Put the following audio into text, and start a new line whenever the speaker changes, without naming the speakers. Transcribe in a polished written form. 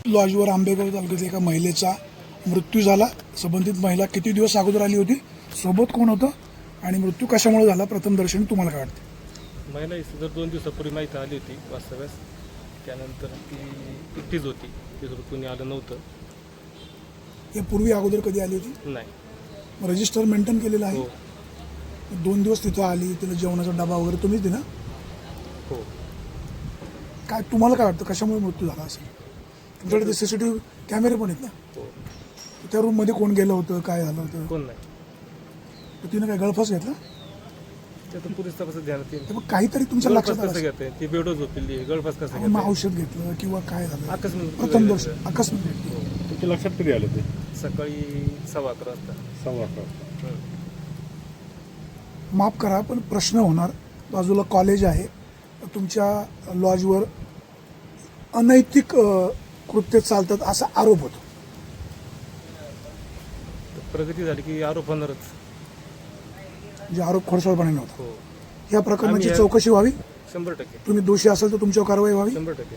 लॉजवर आंबेगाव तालुक्यात एका महिलेचा मृत्यू झाला. संबंधित महिला किती दिवस अगोदर आली होती, सोबत कोण होतं आणि मृत्यू कशामुळे झाला, प्रथमदर्शनी तुम्हाला काय वाटतं?
महिला जर 2 दिवसापूर्वी माहिती आली होती वास्तव्यास. त्यानंतर ती एकटीच होती, तिथून कुणी आलं नव्हतं.
यापूर्वी अगोदर कधी आली होती?
नाही.
रजिस्टर मेंटेन केलेलं आहे.
हो
2 दिवस तिथं आली, तिला जेवणाचा डबा वगैरे तुम्हीच दिला.
हो.
काय तुम्हाला काय वाटतं कशामुळे मृत्यू झाला असेल? तुमच्याकडे CCTV कॅमेरे पण आहेत ना?
हो.
त्या रूममध्ये कोण गेलं होतं, काय झालं होतं?
कोण नाही.
तर तिनं काय गळफास घेतला?
ते तर पुरेस तपासात ध्यानात येईल.
तर मग काहीतरी तुमच्या
गळफास
लक्षात
कसं
आलं
घेते, ती बेडवर झोपलेली आहे, गळफास कसं
असेल. मग
घेते?
औषध घेतलं किंवा काय झालं?
आकस्मिक
प्रथमदर्शनी आकस्मिक.
तुमच्या लक्षात कधी आलं ते?
सकाळी 11:15 वाजता.
11:15.
माफ करा पण प्रश्न होणार. बाजूला कॉलेज आहे, तुमच्या लॉजवर अनैतिक कृत्य चालतात असा आरोप होतो.
तर प्रगती झाली की आरोप होणारच.
म्हणजे आरोप खोडसाळपणाने होता.
हो
या प्रकरणाची
आम्ही
चौकशी व्हावी.
100%.
तुम्ही दोषी असाल तर तुमच्यावर कारवाई व्हावी.
100%.